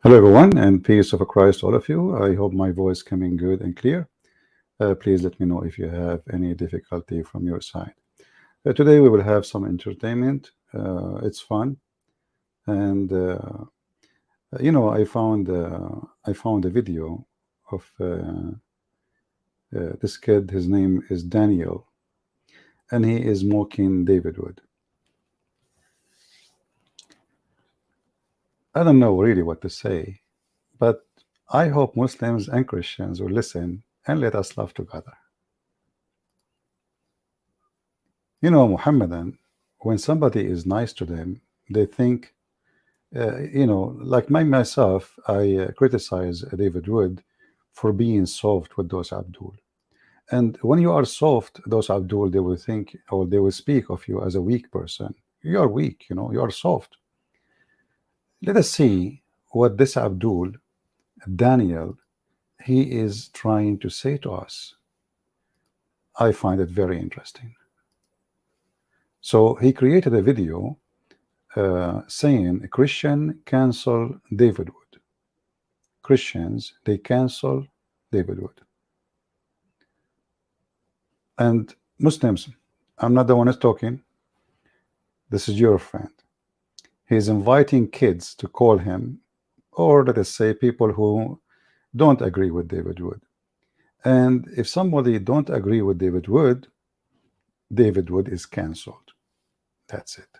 Hello everyone, and peace of Christ all of you. I hope my voice coming good and clear. Please let me know if you have any difficulty from your side. Today we will have some entertainment. It's fun, and I found a video of this kid. His name is Daniel, and he is mocking David Wood. I don't know really what to say, but I hope Muslims and Christians will listen and let us laugh together. You know, Muhammadan, when somebody is nice to them, they think, like myself, I criticize David Wood for being soft with those Abdul. And when you are soft, those Abdul, they will think, or they will speak of you as a weak person. You are weak, you are soft. Let us see what this Abdul, Daniel, he is trying to say to us. I find it very interesting. So he created a video saying a Christian cancel David Wood. Christians, they cancel David Wood. And Muslims, I'm not the one who's talking. This is your friend. He's inviting kids to call him, or let us say people who don't agree with David Wood. And if somebody don't agree with David Wood is canceled. That's it.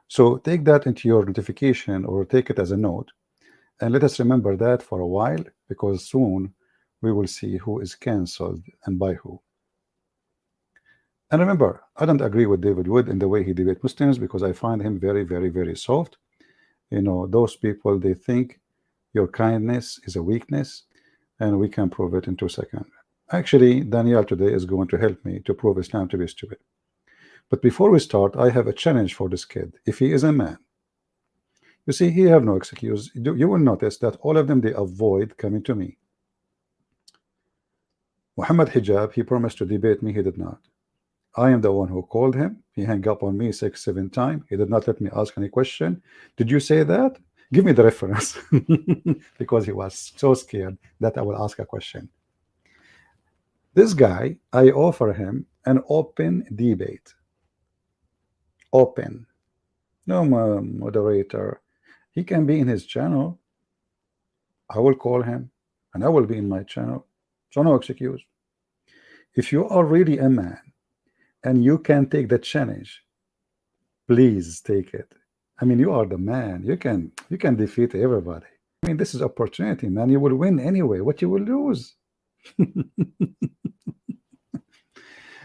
So take that into your notification, or take it as a note, and let us remember that for a while, because soon we will see who is canceled and by who. And remember, I don't agree with David Wood in the way he debates Muslims, because I find him very, very, very soft. You know, those people, they think your kindness is a weakness, and we can prove it in 2 seconds. Actually, Daniel today is going to help me to prove Islam to be stupid. But before we start, I have a challenge for this kid. If he is a man, you see, he have no excuse. You will notice that all of them, they avoid coming to me. Muhammad Hijab, he promised to debate me, he did not. I am the one who called him. He hung up on me 6, 7 times. He did not let me ask any question. Did you say that? Give me the reference. Because he was so scared that I will ask a question. This guy, I offer him an open debate. Open. No moderator. He can be in his channel. I will call him, and I will be in my channel. So no excuse. If you are really a man, and you can take the challenge, please take it. I mean, you are the man. You can defeat everybody. I mean, this is opportunity, man. You will win anyway. What you will lose?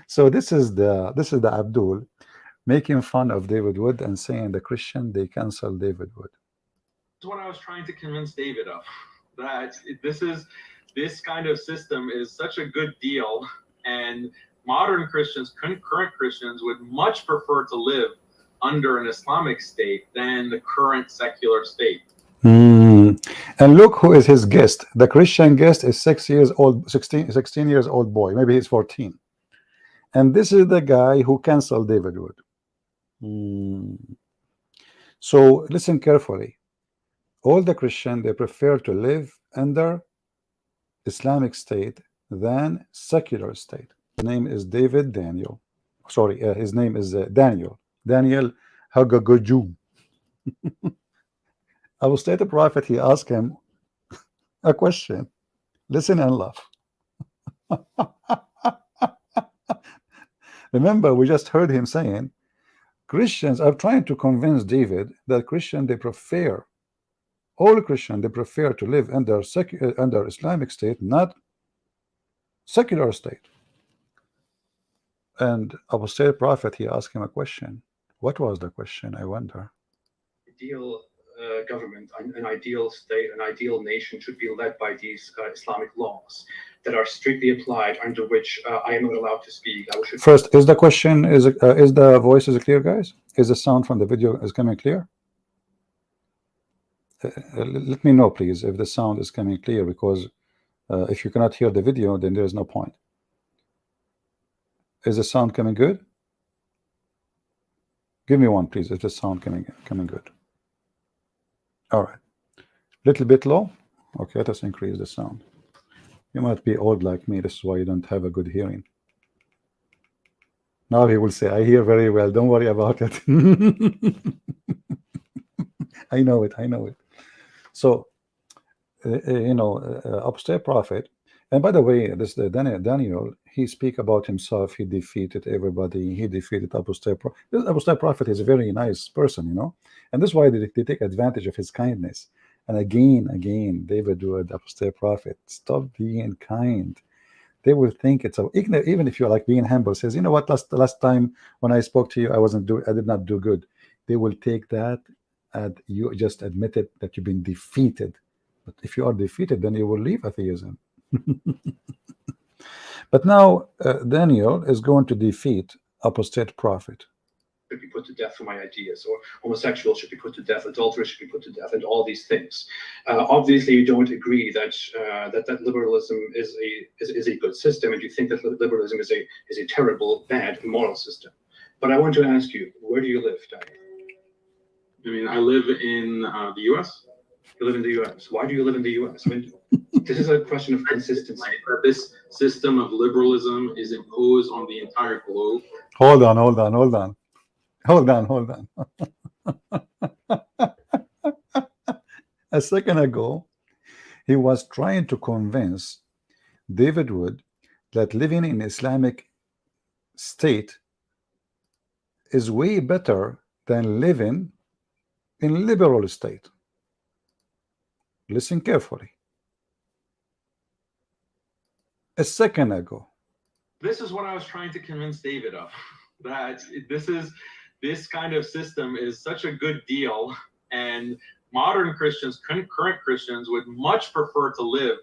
So this is the Abdul making fun of David Wood and saying the Christian, they cancel David Wood. That's what I was trying to convince David of. That this kind of system is such a good deal, and modern Christians, current Christians, would much prefer to live under an Islamic state than the current secular state. And look who is his guest. The Christian guest is 6 years old, 16 years old boy. Maybe he's 14. And this is the guy who canceled David Wood. So listen carefully. All the Christians, they prefer to live under Islamic state than secular state. His name is David Daniel. Sorry, his name is Daniel Haqiqatjou. Apostate Prophet, he asked him a question. Listen and laugh. Remember, we just heard him saying, Christians are trying to convince David that Christian, they prefer, all Christian, they prefer to live under Islamic state, not secular state. And Apostate Prophet, he asked him a question. What was the question, I wonder? Ideal government, an ideal state, an ideal nation should be led by these Islamic laws that are strictly applied, under which I am not allowed to speak. First, is the question, is the voice is clear, guys? Is the sound from the video is coming clear? Let me know, please, if the sound is coming clear, because if you cannot hear the video, then there is no point. Is the sound coming good? Give me one, please, if the sound coming good. All right. Little bit low. Okay, let us increase the sound. You might be old like me. This is why you don't have a good hearing. Now he will say, I hear very well. Don't worry about it. I know it. I know it. So, Apostate Prophet. And by the way, this Daniel, he speak about himself. He defeated everybody. He defeated Apostate Prophet. This Apostate Prophet is a very nice person, and this is why they take advantage of his kindness. And again, David Wood, Apostate Prophet, stop being kind. They will think it's even if you're like being humble, says, you know what, last time when I spoke to you, I did not do good. They will take that and you just admitted that you've been defeated. But if you are defeated, then you will leave atheism. But now Daniel is going to defeat Apostate Prophet. Should be put to death for my ideas, or homosexuals should be put to death, adulterers should be put to death, and all these things. Obviously, you don't agree that that liberalism is a good system, and you think that liberalism is a terrible, bad, immoral system. But I want to ask you, where do you live, Daniel? I mean, I live in the U.S. You live in the U.S. Why do you live in the U.S.? I mean, this is a question of consistency. This system of liberalism is imposed on the entire globe. Hold on. A second ago, he was trying to convince David Wood that living in Islamic state is way better than living in liberal state. Listen carefully. A second ago. This is what I was trying to convince David of, that this kind of system is such a good deal, and modern Christians, current Christians, would much prefer to live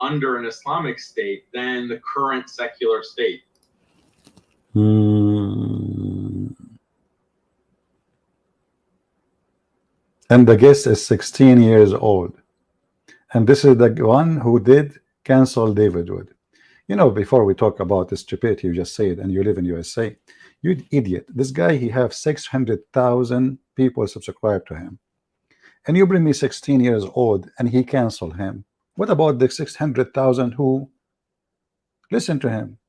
under an Islamic state than the current secular state. And the guest is 16 years old. And this is the one who did cancel David Wood. Before we talk about the stupidity you just said, and you live in USA, you idiot. This guy, he have 600,000 people subscribe to him. And you bring me 16 years old and he canceled him. What about the 600,000 who listen to him?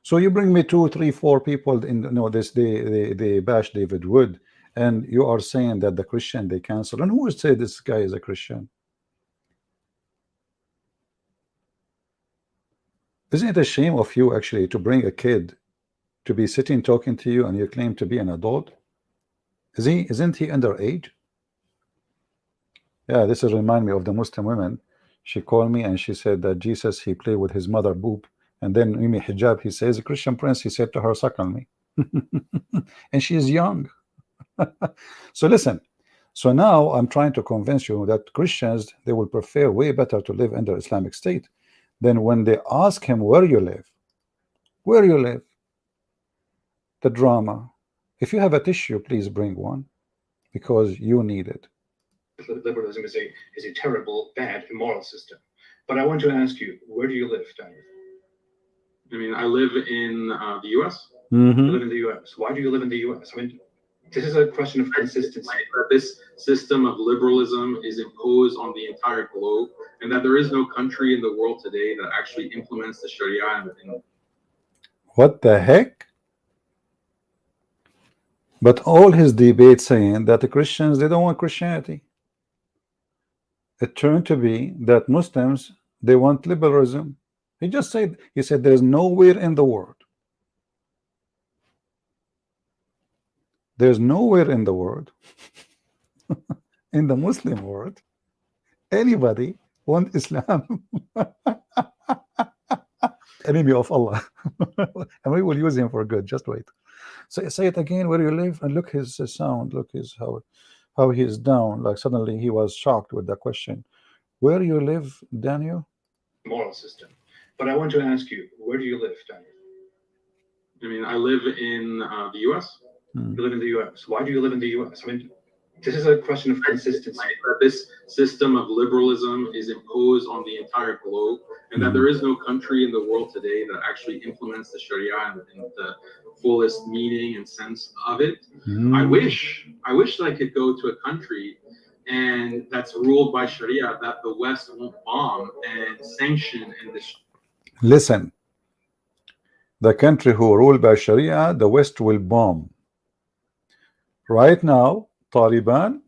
So you bring me 2, 3, 4 people they bash David Wood, and you are saying that the Christian they cancel. And who would say this guy is a Christian? Isn't it a shame of you actually to bring a kid to be sitting talking to you and you claim to be an adult? Isn't he underage? Yeah, this is remind me of the Muslim women. She called me and she said that Jesus, he played with his mother boob, and then Mimi Hijab, he says, a Christian prince, he said to her, suck on me. And she is young. So listen, so now I'm trying to convince you that Christians, they will prefer way better to live under Islamic state. Then when they ask him where you live, the drama. If you have a tissue, please bring one, because you need it. Liberalism is a terrible, bad, immoral system. But I want to ask you, where do you live, Daniel? I mean, I live in the U.S. You live in the U.S. Why do you live in the U.S.? I mean, this is a question of consistency. This system of liberalism is imposed on the entire globe, and that there is no country in the world today that actually implements the Sharia. What the heck? But all his debates saying that the Christians, they don't want Christianity. It turned to be that Muslims, they want liberalism. He said there's nowhere in the world, in the Muslim world, anybody want Islam. Enemy of Allah. And we will use him for good. Just wait. So say it again, where you live, and look his sound, look his how he is down. Like suddenly he was shocked with the question. Where you live, Daniel? Moral system. But I want to ask you, where do you live, Daniel? I mean, I live in the U.S. You live in the U.S. Why do you live in the U.S.? I mean, this is a question of consistency. This system of liberalism is imposed on the entire globe, and that there is no country in the world today that actually implements the Sharia in the fullest meaning and sense of it. I wish that I could go to a country and that's ruled by Sharia, that the West won't bomb and sanction and destroy. Listen, the country who ruled by Sharia, the West will bomb. Right now, Taliban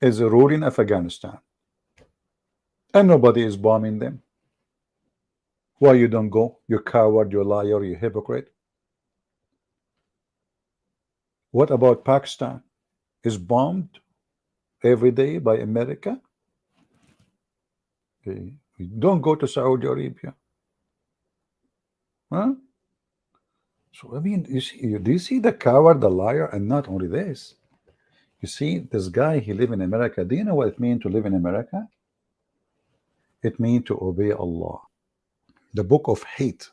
is ruling Afghanistan, and nobody is bombing them. Why you don't go? You coward, you liar, you hypocrite. What about Pakistan? Is bombed every day by America? Okay. Don't go to Saudi Arabia. Huh? So I mean, you see, do you see the coward, the liar? And not only this, you see this guy, he live in America. Do you know what it means to live in America? It means to obey Allah. The book of hate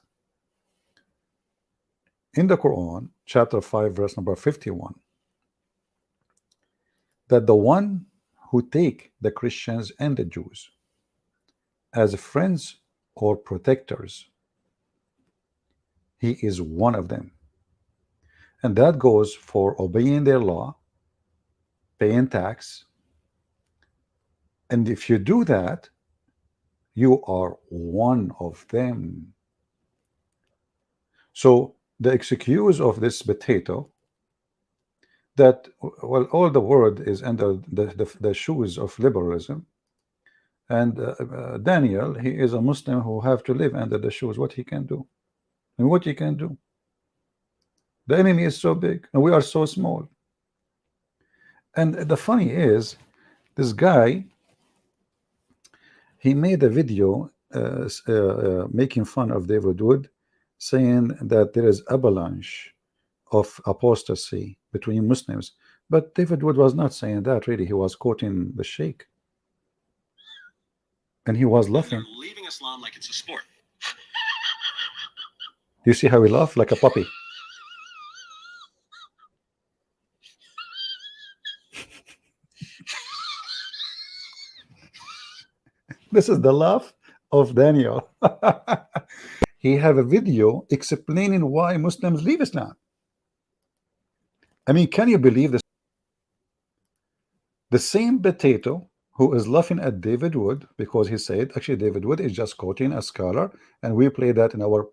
in the Quran, chapter 5, verse number 51, that the one who take the Christians and the Jews as friends or protectors, he is one of them. And that goes for obeying their law, paying tax. And if you do that, you are one of them. So the excuse of this potato that, well, all the world is under the shoes of liberalism, and Daniel, he is a Muslim who have to live under the shoes. What he can do? And what he can do? The enemy is so big and we are so small. And the funny is, this guy, he made a video making fun of David Wood, saying that there is avalanche of apostasy between Muslims. But David Wood was not saying that, really. He was quoting the Sheikh, and he was laughing. Leaving Islam like it's a sport. You see how he laughed like a puppy? This is the laugh of Daniel. He have a video explaining why Muslims leave Islam. I mean, can you believe this? The same potato who is laughing at David Wood because he said, actually David Wood is just quoting a scholar, and we play that in our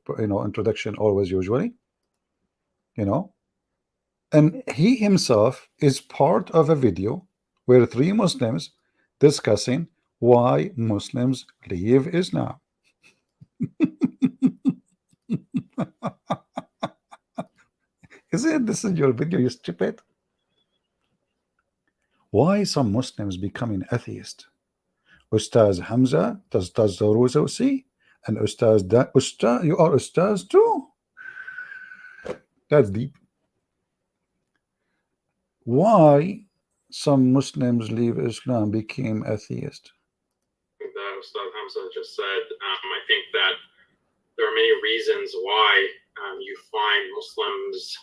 introduction always, usually, and he himself is part of a video where 3 Muslims discussing why Muslims leave Islam. This is your video, you stupid? Why some Muslims becoming atheist? Ustaz Hamza, Ustaz Zawruzi, and Ustaz you are Ustaz too? That's deep. Why some Muslims leave Islam, became atheist? That Ustaz Hamza just said, I think that there are many reasons why you find Muslims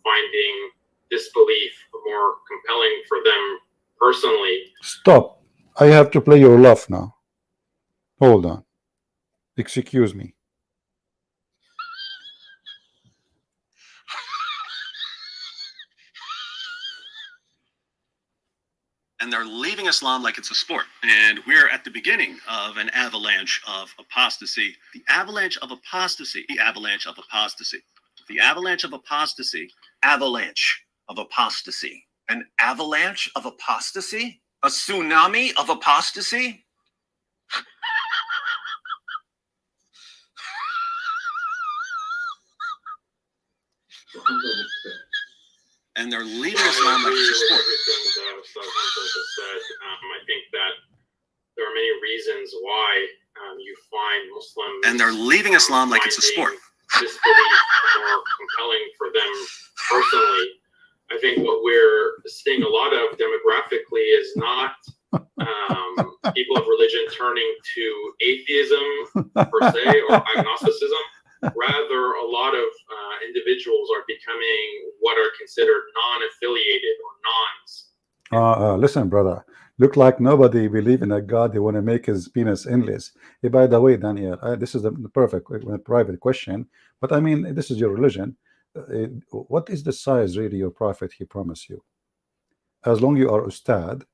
finding disbelief more compelling for them personally. Stop. I have to play your laugh now. Hold on. Excuse me. And they're leaving Islam like it's a sport. And we're at the beginning of an avalanche of apostasy. The avalanche of apostasy. The avalanche of apostasy. The avalanche of apostasy. Avalanche of apostasy. An avalanche of apostasy? A tsunami of apostasy? And they're leaving Islam like it's a sport. I think that there are many reasons why you find Muslims, and they're leaving Islam like it's a sport. Disbelief more compelling for them personally. I think what we're seeing a lot of demographically is not people of religion turning to atheism per se or agnosticism. Rather, a lot of individuals are becoming what are considered non-affiliated or nons. Listen, brother. Look like nobody believe in a God. They want to make his penis endless. Hey, by the way, Daniel, this is the perfect private question. But I mean, this is your religion. What is the size really your prophet he promised you? As long you are ustad,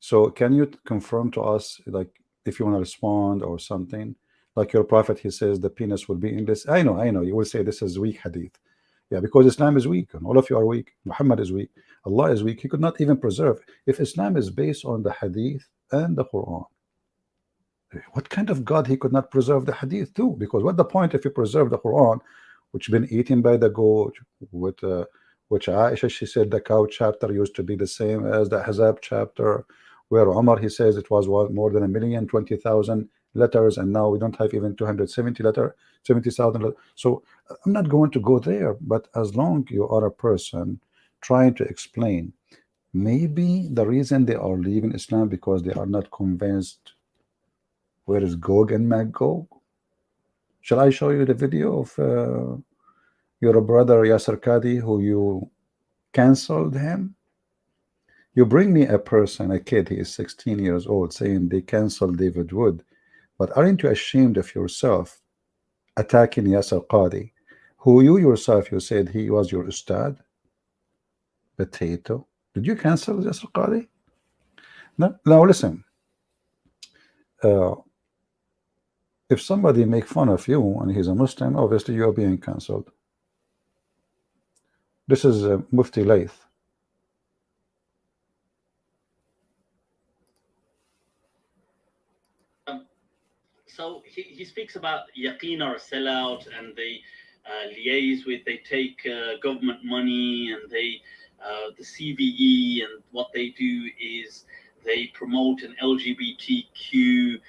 So can you confirm to us, like, if you want to respond or something, like your prophet, he says the penis will be in this. I know, you will say this is weak hadith. Yeah, because Islam is weak and all of you are weak. Muhammad is weak. Allah is weak. He could not even preserve. If Islam is based on the hadith and the Quran, what kind of God he could not preserve the hadith too? Because what the point if you preserve the Quran, which been eaten by the goat, with which Aisha, she said the cow chapter used to be the same as the Ahzab chapter, where Umar, he says it was more than 1,020,000 letters, and now we don't have even 270,000 letters. So I'm not going to go there, but as long you are a person trying to explain, maybe the reason they are leaving Islam because they are not convinced. Where is Gog and Magog? Shall I show you the video of your brother Yasser Qadi, who you canceled him? You bring me a person, a kid, he is 16 years old, saying they canceled David Wood. But aren't you ashamed of yourself attacking Yasser Qadi, who you yourself, you said he was your ustad? Potato. Did you cancel Yasser Qadi? No. Now listen. If somebody make fun of you and he's a Muslim, obviously you are being cancelled. This is Mufti Laith. So he speaks about yaqeen or sellout, and they liaise with, they take government money, and they the CVE, and what they do is they promote an LGBTQ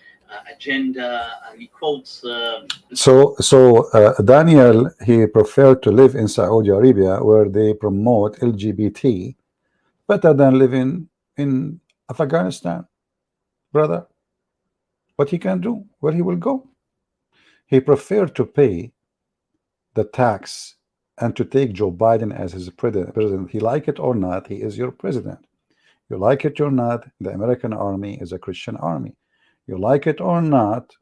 agenda, and he quotes Daniel, he preferred to live in Saudi Arabia where they promote LGBT better than living in Afghanistan, brother. What he can do, where he will go. He preferred to pay the tax and to take Joe Biden as his president. He like it or not, he is your president. You like it or not, the American army is a Christian army. You like it or not,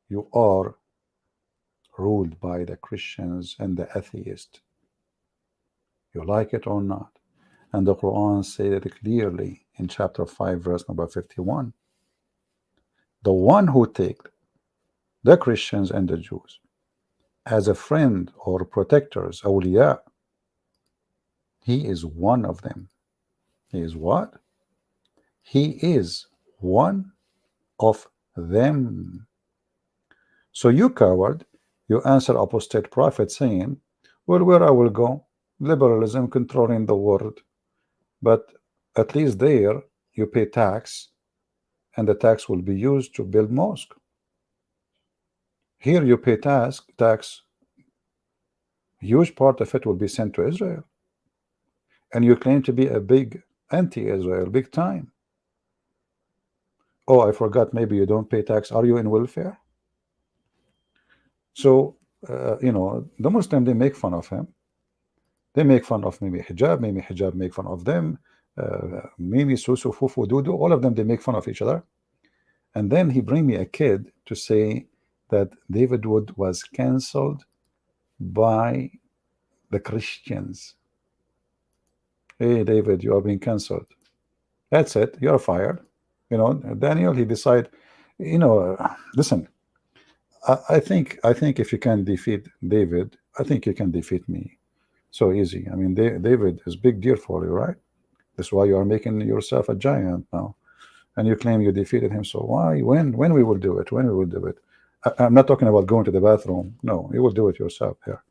you are ruled by the Christians and the atheists. You like it or not. And the Quran said it clearly in chapter 5, verse number 51. The one who takes the Christians and the Jews as a friend or protectors, awliya, he is one of them. He is what? He is one of them. So you coward, you answer Apostate Prophet saying, well, where I will go? Liberalism controlling the world. But at least there you pay tax, and the tax will be used to build mosque. Here you pay tax, huge part of it will be sent to Israel. And you claim to be a big anti-Israel, big time. Oh, I forgot, maybe you don't pay tax. Are you in welfare? So, you know, the Muslim, they make fun of him. They make fun of Mimi Hijab, Mimi Hijab make fun of them, Mimi, Susu, Fufu, Dudu, all of them, they make fun of each other. And then he bring me a kid to say that David Wood was cancelled by the Christians. Hey, David, you are being cancelled. That's it. You're fired. You know, Daniel, he decide, you know, listen, I think if you can defeat David, I think you can defeat me. So easy. I mean, David is big deal for you, right? That's why you are making yourself a giant now. And you claim you defeated him. So why? When we will do it? When we will do it? I'm not talking about going to the bathroom. No, you will do it yourself here.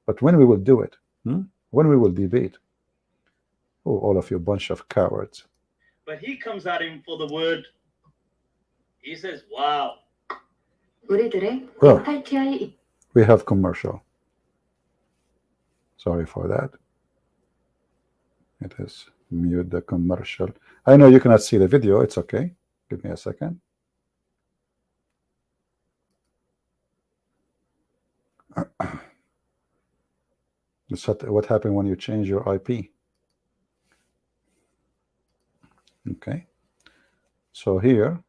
But when we will do it? When we will debate? Oh, all of you bunch of cowards. But he comes at him for the word. He says, wow. Well, we have commercial. Sorry for that. It is mute the commercial. I know you cannot see the video. It's okay. Give me a second. It's what happened when you change your IP. Okay. So here,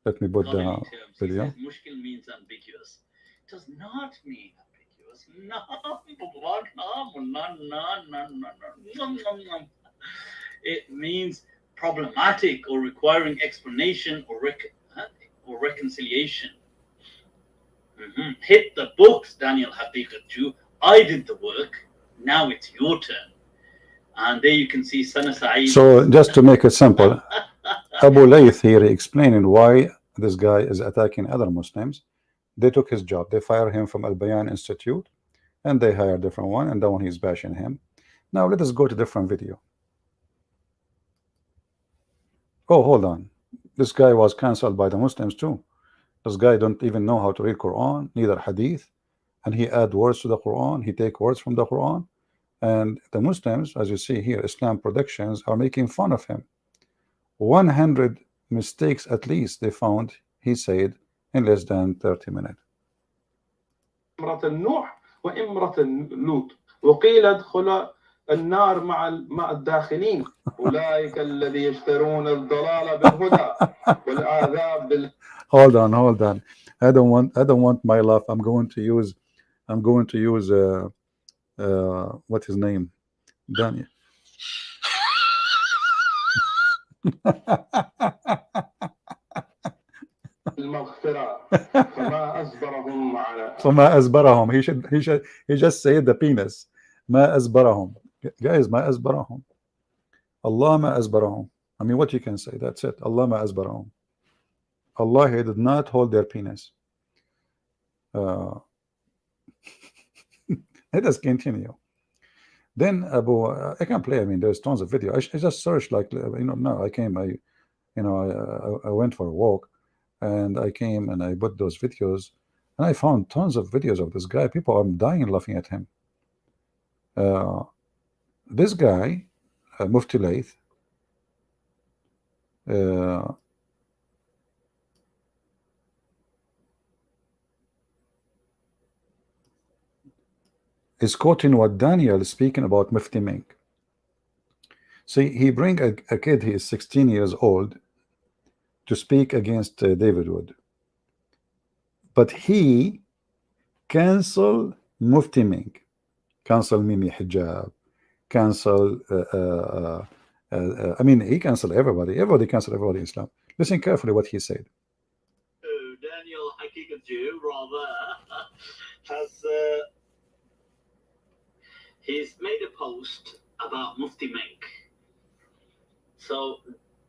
let me put the video. He says, mushkil means ambiguous. It does not mean ambiguous. No. It means problematic or requiring explanation or reconciliation. Hit the books, Daniel Haqiqatjou. I did the work. Now it's your turn. And there you can see Sana Saeed. So just to make it simple, Abu Layth here explaining why this guy is attacking other Muslims. They took his job. They fired him from Al Bayan Institute, and they hired a different one, and that one he's bashing him. Now let us go to different video. Oh, hold on. This guy was cancelled by the Muslims too. This guy don't even know how to read Quran, neither Hadith, and he add words to the Quran. He take words from the Quran, and the Muslims, as you see here, Islam Productions, are making fun of him. 100 mistakes at least they found, he said, in less than 30 minutes. امرأة النوح وامرأة لوط وقيل ادخل النار مع الداخلين أولئك الذي يشترون الضلال بالهدى والعذاب بال. Hold on. I don't want my laugh. I'm going to use what his name? Daniel. المغفرة فما أصبرهم على. فما أصبرهم. He just said the penis. ما أصبرهم. Guys, ما أصبرهم. Allah ما أصبرهم. I mean, what you can say? That's it. Allah ما أصبرهم. Allah, he did not hold their penis. Let us continue. Then Abu, I can play. I mean, there's tons of video. I just searched, like, no, I came. I went for a walk, and I came and I put those videos, and I found tons of videos of this guy. People are dying laughing at him. This guy, Mufti Layth, is quoting what Daniel is speaking about Mufti Menk. See, he bring a kid, he is 16 years old, to speak against David Wood. But he cancel Mufti Menk, cancel Mimi Hijab, cancel, I mean, he cancel everybody. Everybody cancel everybody in Islam. Listen carefully what he said. Daniel Haqiqatjou, rather, has... he's made a post about Mufti Menk. So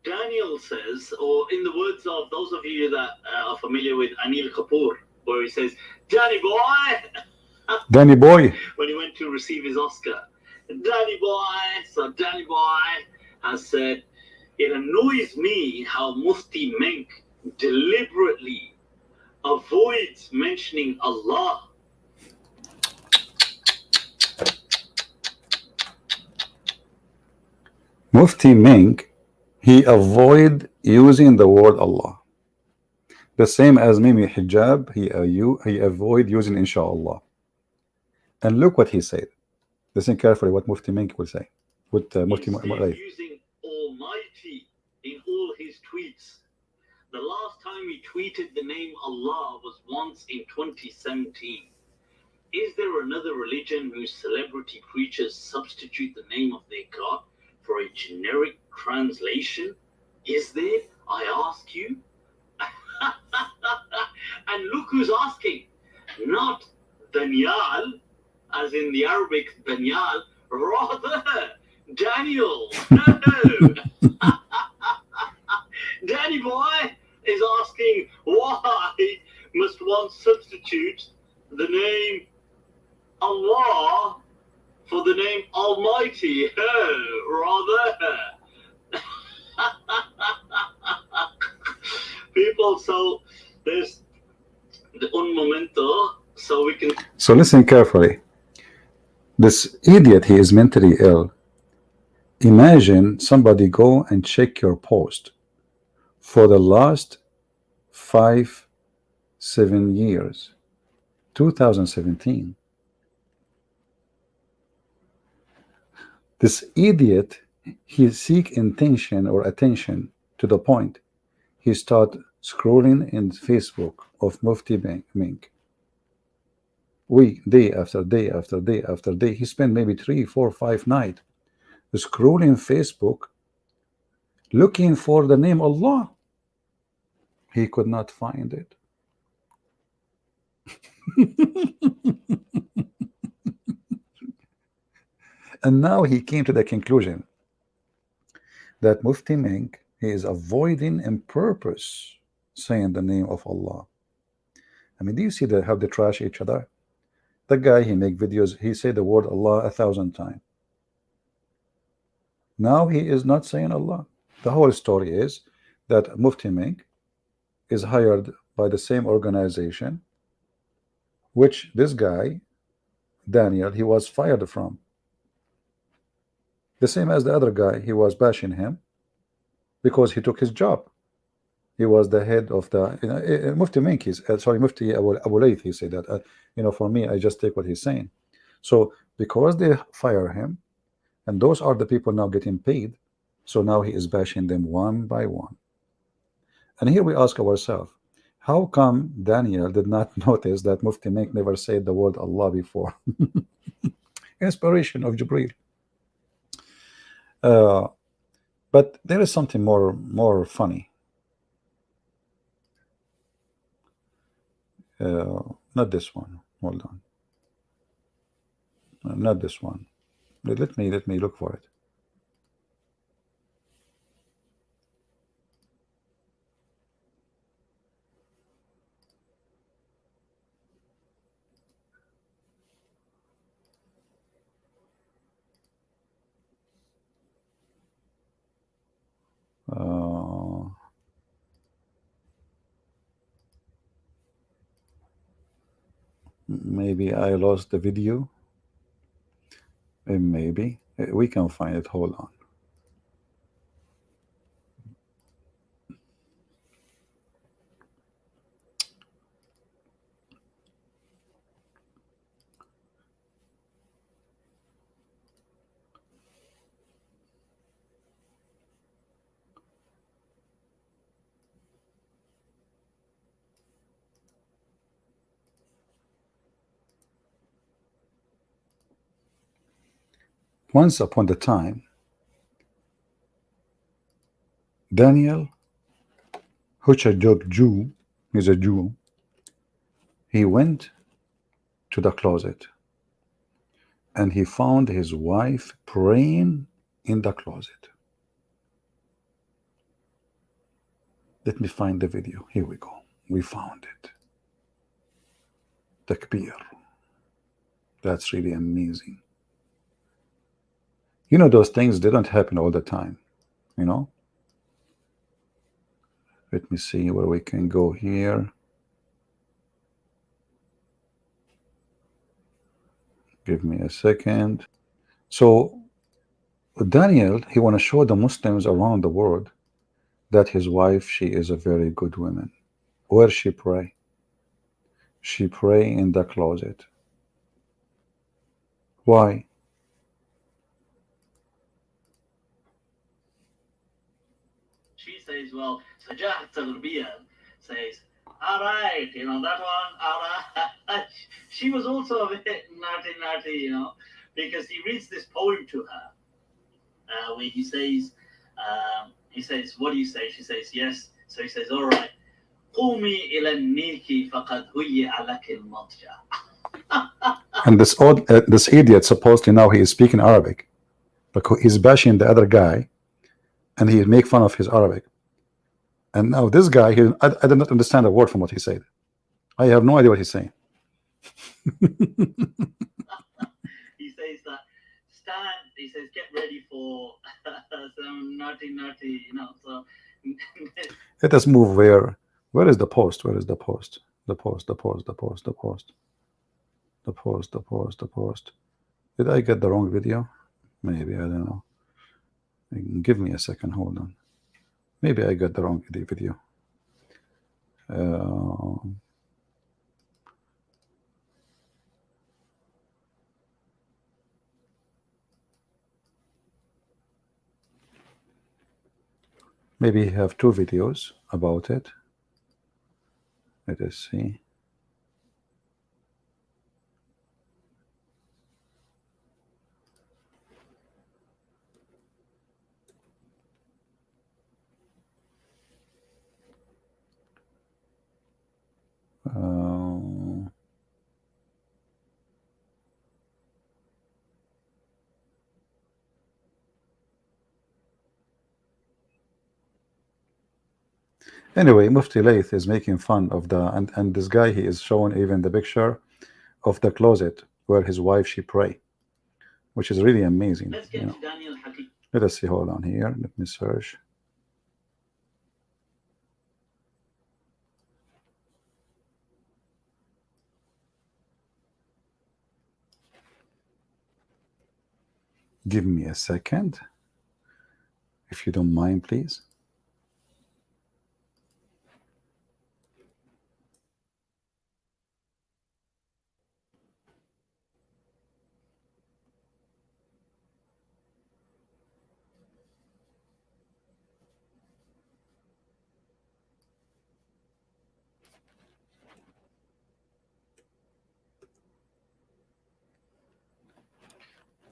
Daniel says, or in the words of those of you that are familiar with Anil Kapoor, where he says, Danny boy, Danny boy, when he went to receive his Oscar, Danny boy. So Danny boy has said, it annoys me how Mufti Menk deliberately avoids mentioning Allah. Mufti Menk, he avoid using the word Allah. The same as Mimi Hijab, he avoid using Inshallah. And look what he said. Listen carefully what Mufti Menk will say. With Mufti Layth. Using Almighty in all his tweets. The last time he tweeted the name Allah was once in 2017. Is there another religion whose celebrity preachers substitute the name of their God for a generic translation? Is there? I ask you. And look who's asking. Not Daniel, as in the Arabic Daniel, rather Daniel. No. Danny boy is asking, why must one substitute the name Allah for the name Almighty? Rather. People, so there's the un momento, so we can. So listen carefully. This idiot, he is mentally ill. Imagine somebody go and check your post for the last 5-7 years, 2017. This idiot, he seek intention or attention to the point he start scrolling in Facebook of Mufti Menk. Day after day after day after day, he spent maybe 3, 4, 5 nights scrolling Facebook looking for the name Allah. He could not find it. And now he came to the conclusion that Mufti Menk, he is avoiding in purpose saying the name of Allah. I mean, do you see how they trash each other? The guy, he make videos, he say the word Allah 1,000 times. Now he is not saying Allah. The whole story is that Mufti Menk is hired by the same organization which this guy, Daniel, he was fired from. The same as the other guy, he was bashing him because he took his job. He was the head of the, Mufti Menk, sorry, Mufti Abu Layth, he said that, for me, I just take what he's saying. So because they fire him, and those are the people now getting paid, so now he is bashing them one by one. And here we ask ourselves, how come Daniel did not notice that Mufti Menk never said the word Allah before? Inspiration of Jibreel. But there is something more funny. Not this one. Hold on. Not this one. Let me look for it. Maybe I lost the video. Maybe we can find it. Hold on. Once upon a time, Daniel Haqiqatjou, he's a Jew, he went to the closet and he found his wife praying in the closet. Let me find the video. Here we go. We found it. Takbir. That's really amazing. You know, those things, they don't happen all the time, you know. Let me see where we can go here. Give me a second. So Daniel, he want to show the Muslims around the world that his wife, she is a very good woman. Where she pray? She pray in the closet. Why? She says, well, Sajat al-Riyad says, all right, you know, that one, all right. She was also a bit naughty, you know, because he reads this poem to her where he says, what do you say? She says, yes. So he says, all right. قومي إلى النيك فقد هيئ لك المضجع. And this idiot, supposedly now he is speaking Arabic, but he's bashing the other guy, and he make fun of his Arabic. And now this guy, I did not understand a word from what he said. I have no idea what he's saying. He says that stand. He says get ready for some naughty, you know. So let us move where. Where is the post? Where is the post? The post. Did I get the wrong video? Maybe, I don't know. Give me a second, hold on. Maybe I got the wrong video. Maybe you have two videos about it. Let us see. Anyway, Mufti Laith is making fun of the and this guy, he is showing even the picture of the closet where his wife she pray, which is really amazing. Let's get to Daniel Haqiqatjou. Let us see. Hold on here. Let me search. Give me a second, if you don't mind, please.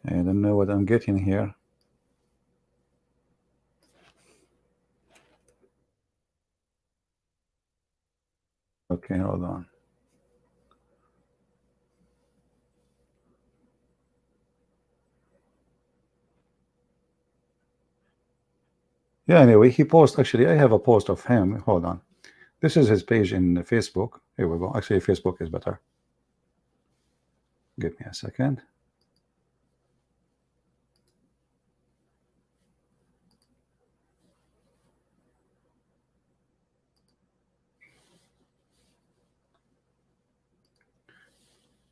I don't know what I'm getting here. Okay, hold on. Yeah, anyway, he posts, actually, I have a post of him. Hold on. This is his page in Facebook. Here we go. Actually, Facebook is better. Give me a second.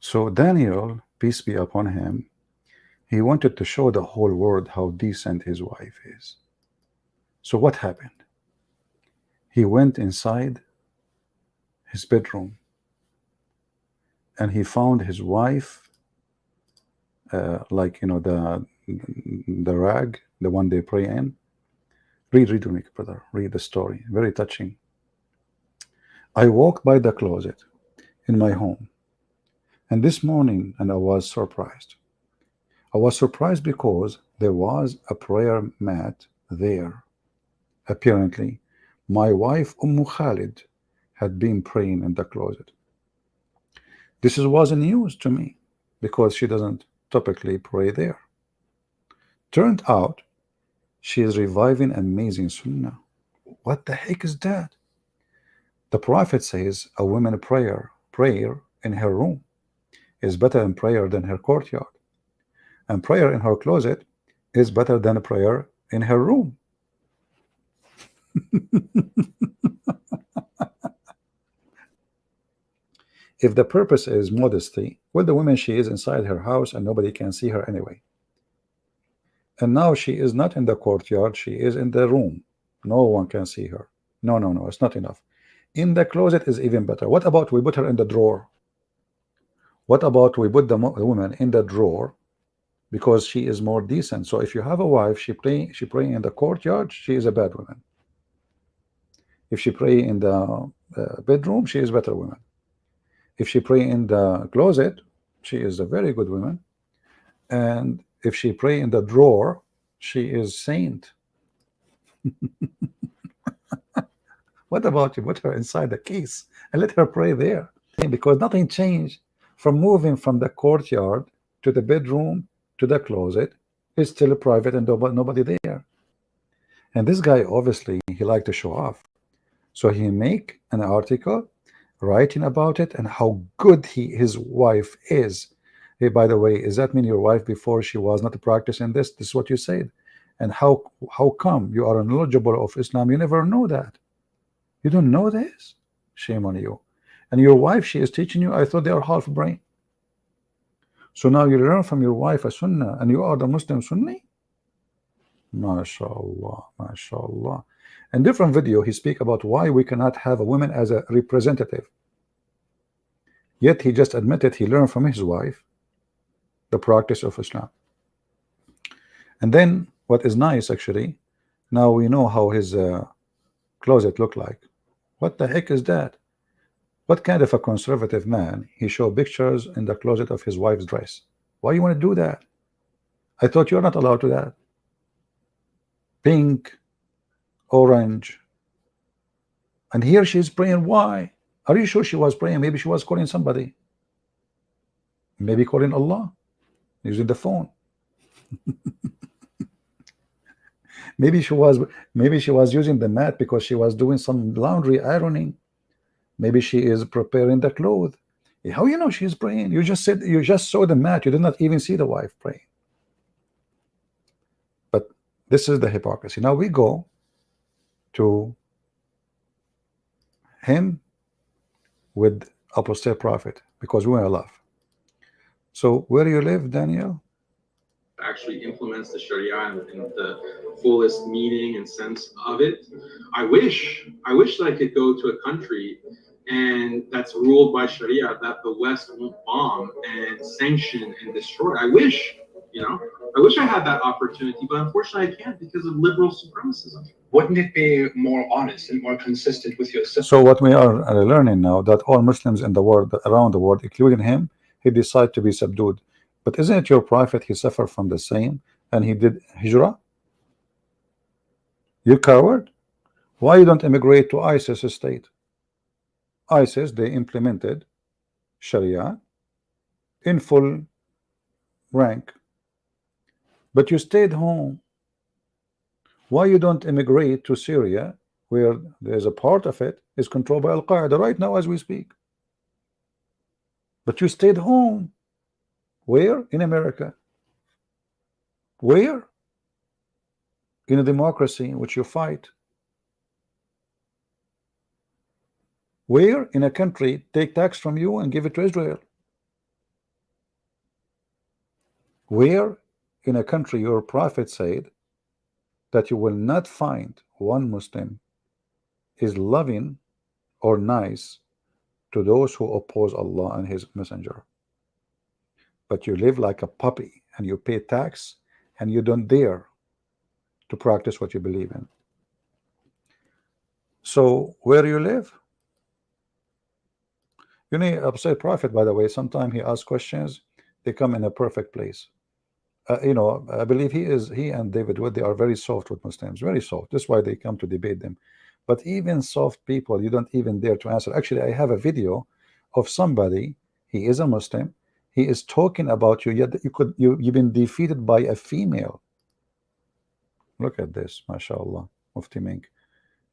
So Daniel, peace be upon him, he wanted to show the whole world how decent his wife is. So what happened? He went inside his bedroom and he found his wife, like, you know, the rag, the one they pray in. Read with me, brother. Read the story. Very touching. I walked by the closet in my home, and this morning, and I was surprised. I was surprised because there was a prayer mat there. Apparently, my wife Khalid had been praying in the closet. This wasn't news to me because she doesn't typically pray there. Turned out she is reviving amazing sunnah. What the heck is that? The Prophet says a woman prayer in her room is better in prayer than her courtyard, and prayer in her closet is better than a prayer in her room. If the purpose is modesty, well, the woman, she is inside her house and nobody can see her anyway. And now she is not in the courtyard, she is in the room. No one can see her. No, no, no, it's not enough. In the closet is even better. What about we put her in the drawer? What about we put the woman in the drawer because she is more decent? So if you have a wife, she praying in the courtyard, she is a bad woman. If she pray in the bedroom, she is a better woman. If she pray in the closet, she is a very good woman. And if she pray in the drawer, she is saint. What about you put her inside the case and let her pray there? Because nothing changed from moving from the courtyard to the bedroom to the closet. It's still private and nobody there. And this guy, obviously, he liked to show off. So he make an article writing about it and how good his wife is. Hey, by the way, does that mean your wife before she was not practicing this? This is what you said. And how come you are knowledgeable of Islam? You never know that. You don't know this? Shame on you. And your wife, she is teaching you. I thought they are half brain. So now you learn from your wife a sunnah and you are the Muslim Sunni? MashaAllah, MashaAllah. In different video, he speak about why we cannot have a woman as a representative. Yet he just admitted he learned from his wife the practice of Islam. And then what is nice, actually, now we know how his closet look like. What the heck is that? What kind of a conservative man? He showed pictures in the closet of his wife's dress. Why you want to do that? I thought you're not allowed to that. Pink, orange, and here she's praying. Why? Are you sure she was praying? Maybe she was calling somebody, maybe calling Allah using the phone. Maybe she was using the mat because she was doing some laundry ironing. Maybe she is preparing the clothes. How you know she's praying? You just saw the mat. You did not even see the wife praying. But this is the hypocrisy. Now we go to him with Apostate Prophet because we are love. So where do you live, Daniel? Actually implements the Sharia in the fullest meaning and sense of it. I wish that I could go to a country and that's ruled by Sharia, that the West won't bomb and sanction and destroy. I wish I had that opportunity, but unfortunately I can't because of liberal supremacism. Wouldn't it be more honest and more consistent with your system? So what we are learning now, that all Muslims in the world, around the world, including him, he decided to be subdued. But isn't it your prophet? He suffered from the same, and he did hijrah. You coward! Why you don't immigrate to ISIS state? ISIS, they implemented Sharia in full rank, but you stayed home. Why you don't immigrate to Syria, where there's a part of it is controlled by Al-Qaeda right now as we speak? But you stayed home. Where? In America. Where? In a democracy in which you fight. Where? In a country take tax from you and give it to Israel. Where? In a country your prophet said that you will not find one Muslim is loving or nice to those who oppose Allah and his messenger. But you live like a puppy and you pay tax and you don't dare to practice what you believe in. So where you live? You know, Apostate Prophet, by the way, sometimes he asks questions, they come in a perfect place. I believe he and David Wood, they are very soft with Muslims, very soft. That's why they come to debate them. But even soft people, you don't even dare to answer. Actually, I have a video of somebody, he is a Muslim, he is talking about you, yet you've been defeated by a female. Look at this, mashallah, Mufti Menk.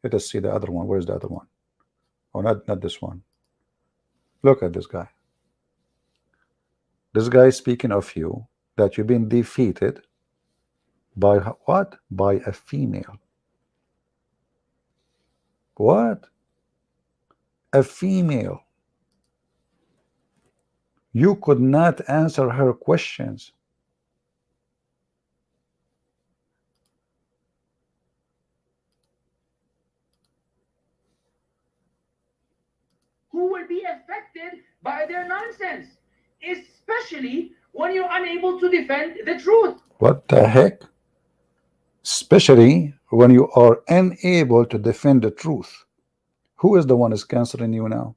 Let us see the other one. Where's the other one? Oh, not this one. Look at this guy. This guy is speaking of you, that you've been defeated by what? By a female. What? A female. You could not answer her questions. Who will be affected by their nonsense, especially when you're unable to defend the truth. What the heck? Especially when you are unable to defend the truth. Who is the one is canceling you now?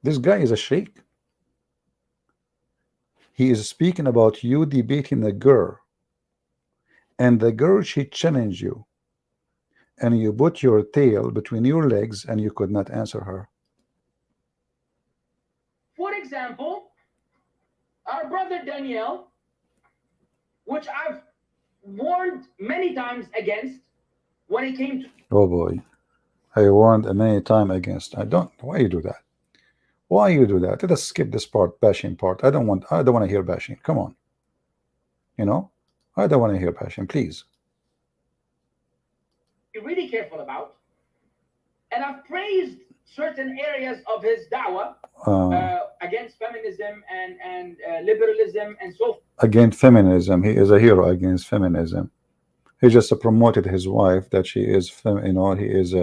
This guy is a sheikh. He is speaking about you debating a girl, and the girl, she challenged you, and you put your tail between your legs and you could not answer her. For example, our brother Daniel, which I've warned many times against when it came to... Oh boy, I warned many times against. Why you do that? Why you do that? Let us skip this part, bashing part. I don't want to hear bashing. Come on. I don't want to hear bashing, please. Be really careful about. And I've praised certain areas of his da'wah against feminism and liberalism and so forth. Against feminism, he is a hero against feminism. He just promoted his wife that she is, he is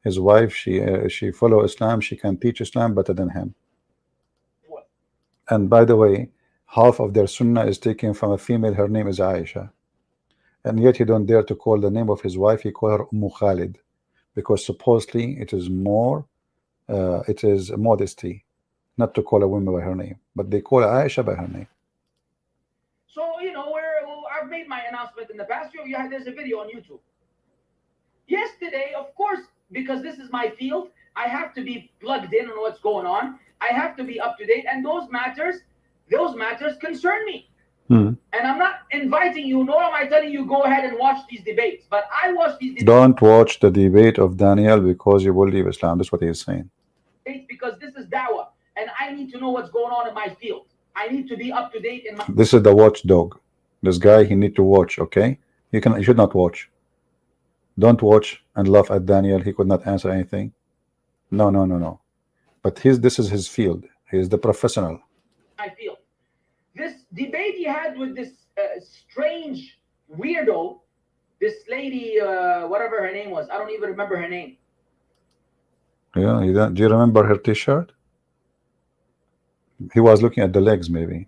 his wife. She follow Islam. She can teach Islam better than him. What? And by the way, half of their sunnah is taken from a female. Her name is Aisha, and yet he don't dare to call the name of his wife. He call her Khalid, because supposedly it is more, it is modesty, not to call a woman by her name, but they call Aisha by her name. So I've made my announcement in the past. There's a video on YouTube. Yesterday, of course, because this is my field, I have to be plugged in on what's going on. I have to be up to date, and those matters concern me. And I'm not inviting you, nor am I telling you go ahead and watch these debates. But I watch these debates. Don't watch the debate of Daniel because you will leave Islam. That's what he is saying. Because this is dawah, and I need to know what's going on in my field. I need to be up to date in my. This is the watchdog. This guy, he need to watch. Okay, you should not watch. Don't watch and laugh at Daniel. He could not answer anything. No. But this is his field. He is the professional. My field. This debate he had with this strange weirdo, this lady, whatever her name was, I don't even remember her name. Yeah, you don't, do you remember her T-shirt? He was looking at the legs, maybe.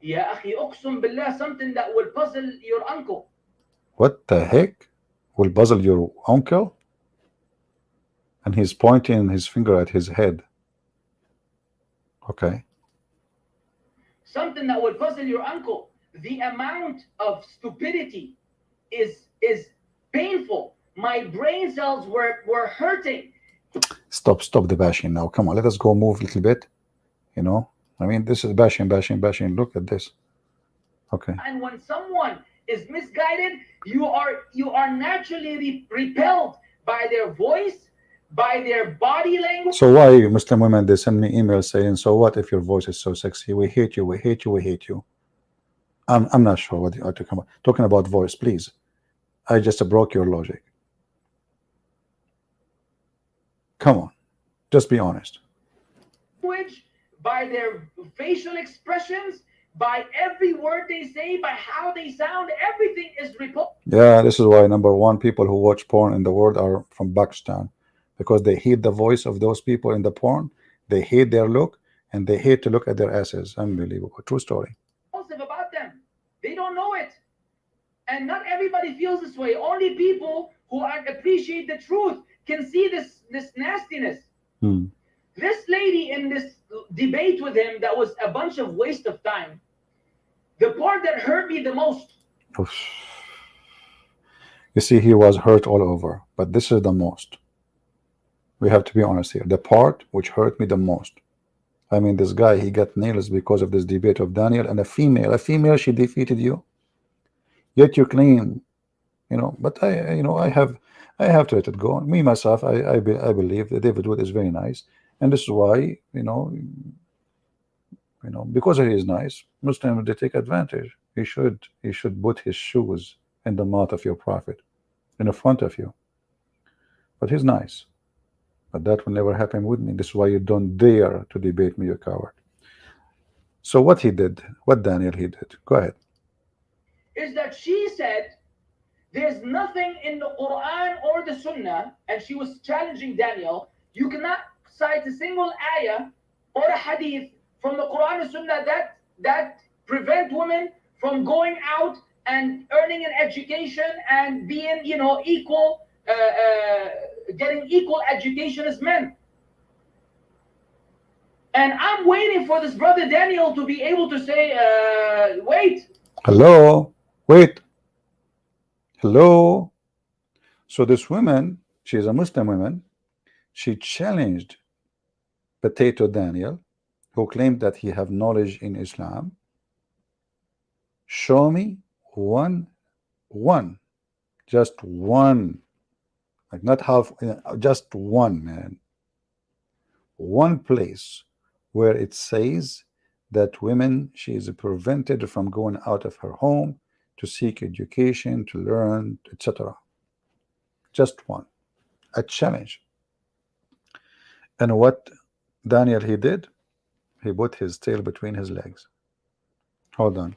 Ya akhi, uqsum billah, something that will puzzle your uncle. What the heck will puzzle your uncle? And he's pointing his finger at his head. Okay. Something that will puzzle your uncle. The amount of stupidity is painful. My brain cells were hurting. Stop the bashing now. Come on, let us go move a little bit. You know, I mean, this is bashing. Look at this. Okay. And when someone is misguided, you are naturally repelled by their voice, by their body language. So why Muslim women, they send me emails saying, so what if your voice is so sexy? We hate you, we hate you, we hate you. I'm not sure what you are talking about voice, please. I just broke your logic. Come on, just be honest. By their facial expressions, by every word they say, by how they sound, everything is repulsive. Yeah, this is why #1 people who watch porn in the world are from Pakistan, because they hate the voice of those people in the porn, they hate their look, and they hate to look at their asses. Unbelievable. True story. About them, they don't know it, and not everybody feels this way. Only people who appreciate the truth can see this nastiness. This lady in this debate with him, that was a bunch of waste of time. The part that hurt me the most. You see, he was hurt all over, but this is the most. We have to be honest here. The part which hurt me the most. I mean, this guy, he got nails because of this debate of Daniel, and a female, she defeated you. Yet you claim, you know, but I have to let it go. Me myself, I believe that David Wood is very nice, and this is why, you know, because he is nice, Muslims, they take advantage. He should put his shoes in the mouth of your prophet, in the front of you. But he's nice. But that will never happen with me. This is why you don't dare to debate me, you coward. So what he did, what Daniel he did, go ahead. Is that she said there's nothing in the Quran or the Sunnah, and she was challenging Daniel. You cannot cite a single ayah or a hadith from the Quran and Sunnah that prevent women from going out and earning an education and being, you know, equal, getting equal education as men. And I'm waiting for this brother Daniel to be able to say, wait. Hello, wait. Hello. So this woman, she is a Muslim woman. She challenged Potato Daniel, who claimed that he have knowledge in Islam. Show me just one, like not half, just one, man. One place where it says that women, she is prevented from going out of her home to seek education, to learn, etc. Just one. A challenge. And what Daniel he did, he put his tail between his legs. Hold on.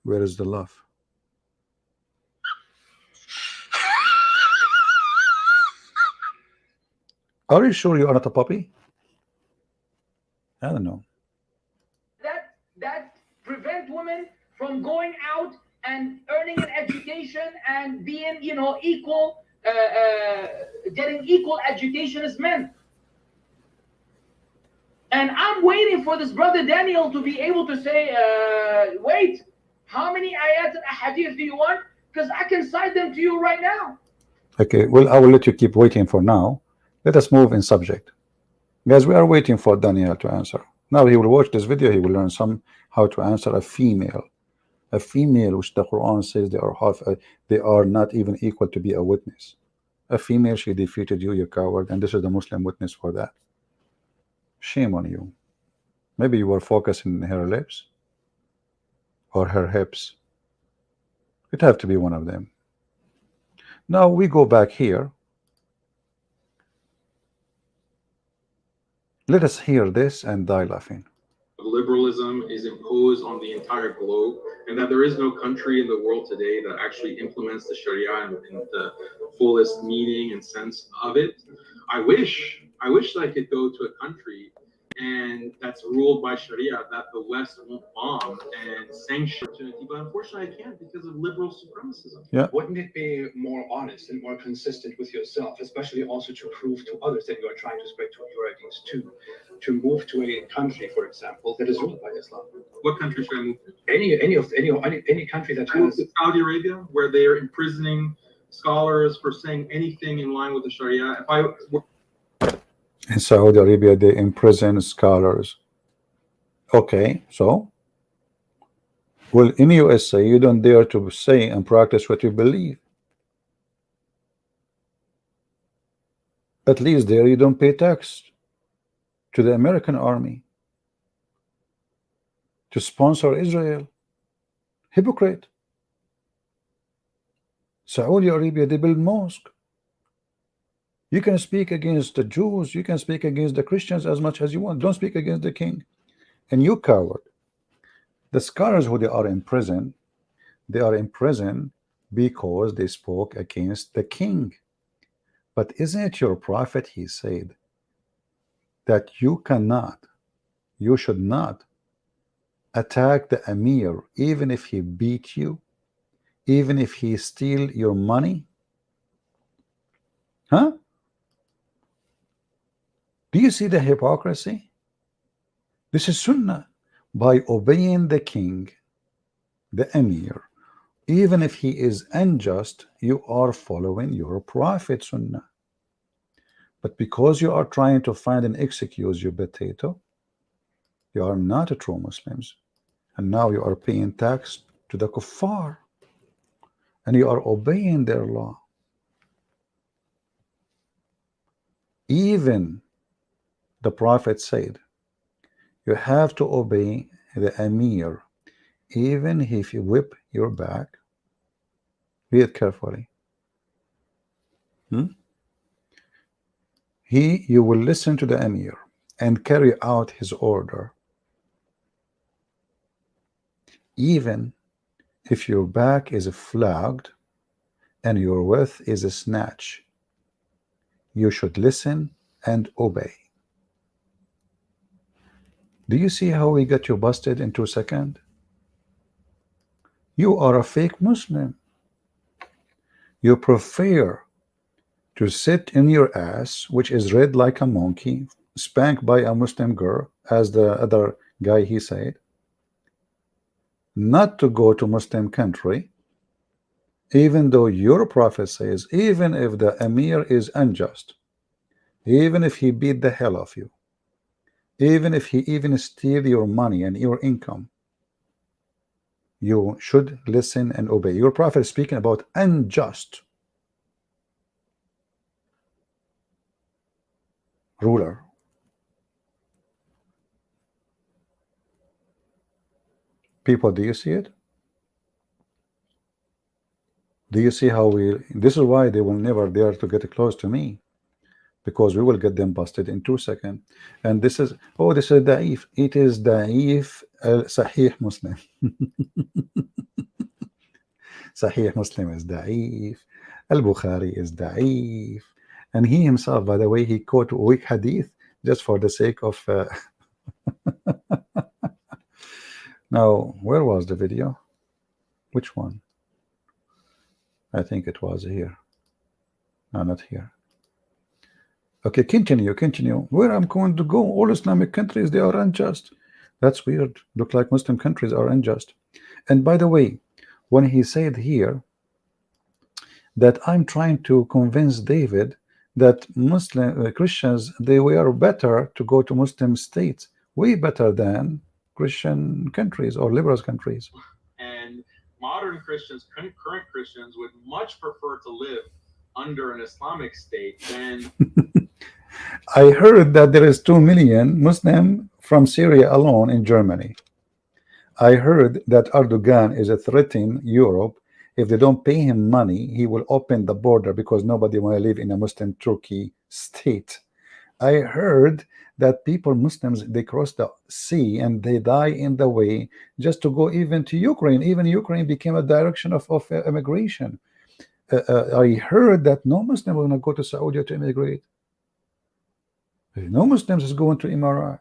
Where is the love? Are you sure you are not a puppy? I don't know. That prevent women from going out and earning an education and being, you know, equal, getting equal education as men. And I'm waiting for this brother Daniel to be able to say, wait, how many ayat and ahadith do you want? Because I can cite them to you right now. Okay, well, I will let you keep waiting for now. Let us move in subject. Guys, we are waiting for Daniel to answer. Now he will watch this video, he will learn some how to answer a female, which the Quran says they are half, they are not even equal to be a witness. A female, she defeated you, you coward, and this is the Muslim witness for that. Shame on you. Maybe you were focusing on her lips or her hips. It have to be one of them. Now we go back here. Let us hear this and die laughing. Liberalism is imposed on the entire globe, and that there is no country in the world today that actually implements the Sharia in the fullest meaning and sense of it. I wish that I could go to a country and that's ruled by Sharia, that the West won't bomb and sanction opportunity, but unfortunately I can't because of liberal supremacism. Yeah. Wouldn't it be more honest and more consistent with yourself, especially also to prove to others that you are trying to spread to your ideas too, to move to a country, for example, that is ruled by Islam? What country should I move to? Any country that Move has to Saudi Arabia, where they are imprisoning scholars for saying anything in line with the Sharia. If I In Saudi Arabia, they imprison scholars. Okay, so? Well, in USA, you don't dare to say and practice what you believe. At least there you don't pay tax to the American army to sponsor Israel. Hypocrite. Saudi Arabia, they build mosque. You can speak against the Jews, you can speak against the Christians as much as you want. Don't speak against the king. And you coward. The scholars who they are in prison because they spoke against the king. But isn't it your prophet, he said, that you should not attack the emir even if he beat you, even if he steal your money? Huh? Do you see the hypocrisy? This is sunnah. By obeying the king, the emir, even if he is unjust, you are following your prophet sunnah. But because you are trying to find an excuse, you potato, you are not a true Muslims. And now you are paying tax to the kuffar, and you are obeying their law. Even the prophet said, you have to obey the emir, even if you whip your back. Read it carefully. You will listen to the emir and carry out his order, even if your back is flogged and your wealth is snatched. You should listen and obey. Do you see how we got you busted in 2 seconds? You are a fake Muslim. You prefer to sit in your ass, which is red like a monkey, spanked by a Muslim girl, as the other guy he said, not to go to Muslim country, even though your prophet says, even if the emir is unjust, even if he beat the hell of you, even if he even steal your money and your income, you should listen and obey. Your prophet is speaking about unjust ruler. People, do you see it? Do you see how this is why they will never dare to get close to me, because we will get them busted in 2 seconds. And this is, oh, this is da'if. It is da'if Sahih Muslim. Sahih Muslim is da'if. Al-Bukhari is da'if. And he himself, by the way, he quote weak hadith just for the sake of now, where was the video? Which one? I think it was here. No, not here. Okay, continue. Where I'm going to go? All Islamic countries, they are unjust. That's weird. Look like Muslim countries are unjust. And by the way, when he said here that I'm trying to convince David that Muslim Christians, they were better to go to Muslim states. way better than Christian countries or liberal countries. And modern Christians, current Christians, would much prefer to live under an Islamic state than. I heard that there is 2 million Muslim from Syria alone in Germany. I heard that Erdogan is threatening Europe. If they don't pay him money, he will open the border because nobody want to live in a Muslim Turkey state. I heard that people, Muslims, they cross the sea and they die in the way just to go even to Ukraine. Even Ukraine became a direction of immigration. I heard that no Muslim will not go to Saudi to immigrate. No Muslims is going to Emirat.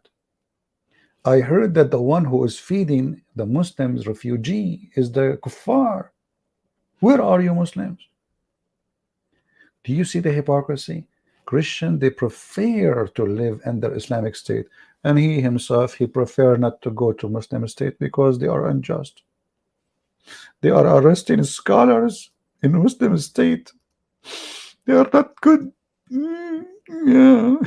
I heard that the one who is feeding the Muslims refugee is the kuffar. Where are you Muslims? Do you see the hypocrisy? Christian, they prefer to live under Islamic state, and he himself, he prefer not to go to Muslim state because they are unjust. They are arresting scholars in Muslim state. They are not good. Yeah.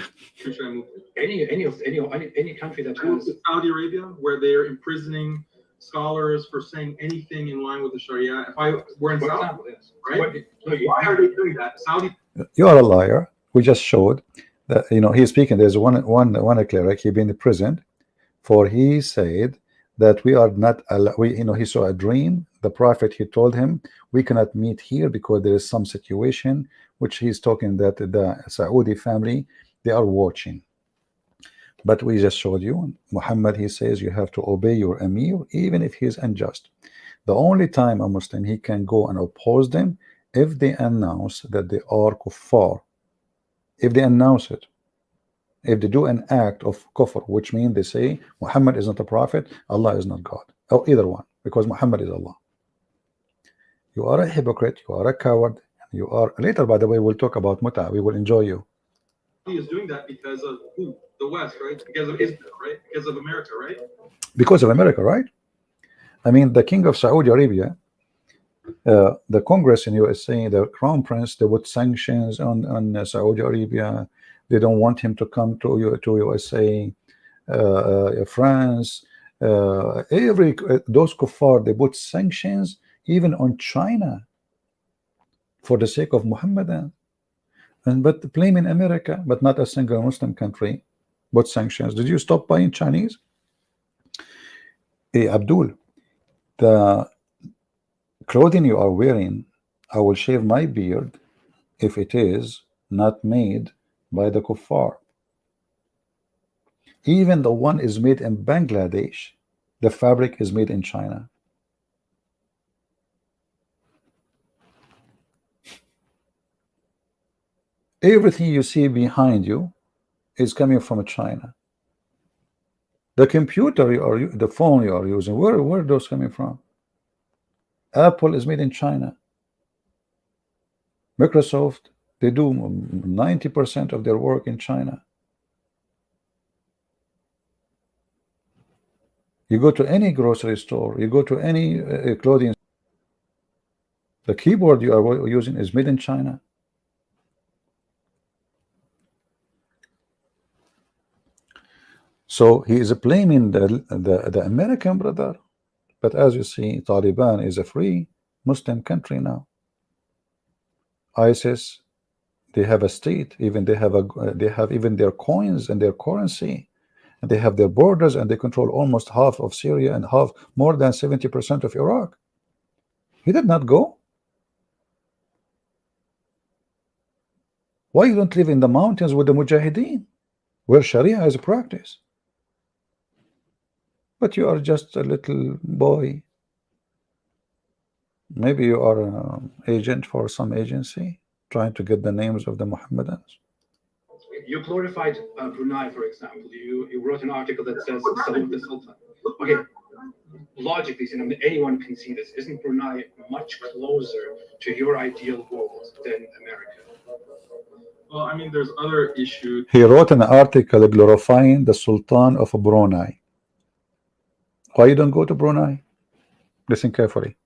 Any country that has Saudi Arabia, where they are imprisoning scholars for saying anything in line with the Sharia. If I were in Saudi, yes. right? Why are they doing that? Saudi. You are a liar. We just showed that, you know, he's speaking. There's one cleric, he been imprisoned for he said that we are not we, you know, he saw a dream. The prophet, he told him we cannot meet here because there is some situation which he's talking that the Saudi family, they are watching. But we just showed you Muhammad, he says you have to obey your Amir even if he is unjust. The only time a Muslim he can go and oppose them if they announce that they are kuffar. If they announce it, if they do an act of kufr, which means they say Muhammad is not a prophet, Allah is not God, or either one, because Muhammad is Allah. You are a hypocrite, you are a coward, you are. Later, by the way, we'll talk about muta. We will enjoy you. He is doing that because of who? The West, right? Because of Israel, right? Because of America, right? Because of America, right? I mean, the king of Saudi Arabia, the Congress in USA, the Crown Prince, they put sanctions on Saudi Arabia. They don't want him to come to USA, France, those kuffar, they put sanctions even on China for the sake of Muhammadan. But blaming America, but not a single Muslim country, but sanctions. Did you stop buying Chinese? Hey, Abdul, the clothing you are wearing, I will shave my beard if it is not made by the kuffar. Even the one is made in Bangladesh, the fabric is made in China. Everything you see behind you is coming from China. The computer you are, the phone you are using, where are those coming from? Apple is made in China. Microsoft, they do 90% of their work in China. You go to any grocery store, you go to any clothing, the keyboard you are using is made in China. So he is blaming the American brother. But as you see, Taliban is a free Muslim country now. ISIS, they have a state, even they have even their coins and their currency, and they have their borders, and they control almost half of Syria and more than 70% of Iraq. He did not go. Why you don't live in the mountains with the Mujahideen, where Sharia is practiced? But you are just a little boy. Maybe you are an agent for some agency trying to get the names of the Mohammedans. You glorified Brunei, for example. You wrote an article that says Salute the Sultan. Okay, logically, anyone can see this. Isn't Brunei much closer to your ideal world than America? Well, I mean, there's other issues. He wrote an article glorifying the Sultan of Brunei. Why you don't go to Brunei? Listen carefully.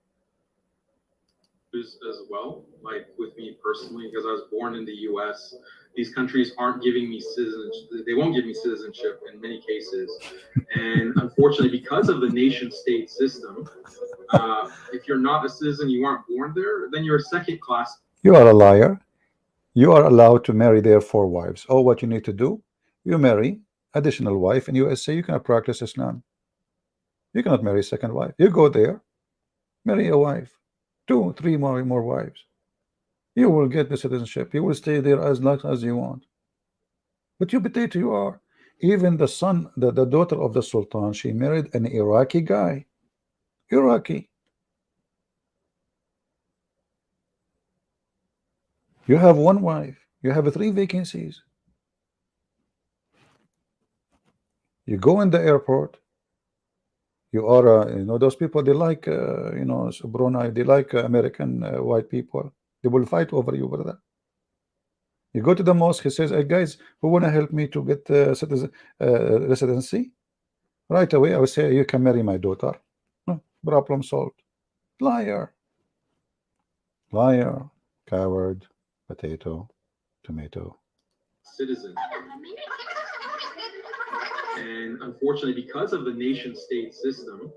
As well, like with me personally, because I was born in the U.S. These countries aren't giving me citizenship. They won't give me citizenship in many cases, and unfortunately, because of the nation-state system, if you're not a citizen, you aren't born there, then you're a second-class. You are a liar. You are allowed to marry their 4 wives. Oh, what you need to do, you marry additional wife in USA. You cannot practice Islam. You cannot marry a second wife. You go there, marry a wife, 2, 3 more wives. You will get the citizenship. You will stay there as long as you want. But you potato, you are. Even the son, the daughter of the Sultan, she married an Iraqi guy. Iraqi. You have 1 wife. You have 3 vacancies. You go in the airport. You are, you know, those people, they like, you know, Brunei, they like American white people. They will fight over you, brother. You go to the mosque, he says, hey, guys, who want to help me to get residency? Right away, I will say, you can marry my daughter. Problem solved. Liar. Liar. Coward. Potato. Tomato. Citizen. And unfortunately, because of the nation-state system,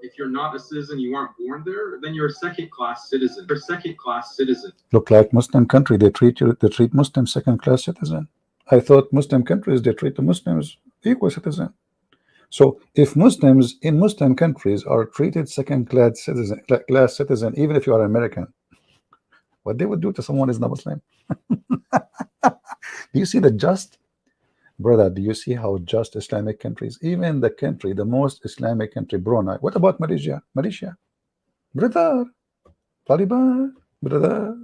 if you're not a citizen, you aren't born there, then you're a second-class citizen. You're a second-class citizen. Look like Muslim country, they treat Muslims second-class citizen. I thought Muslim countries, they treat the Muslims equal citizen. So if Muslims in Muslim countries are treated second-class citizen, even if you are American, what they would do to someone is not Muslim. Do you see the just? Brother, do you see how just Islamic countries, even the country, the most Islamic country, Brunei? What about Malaysia? Malaysia, brother, Taliban, brother.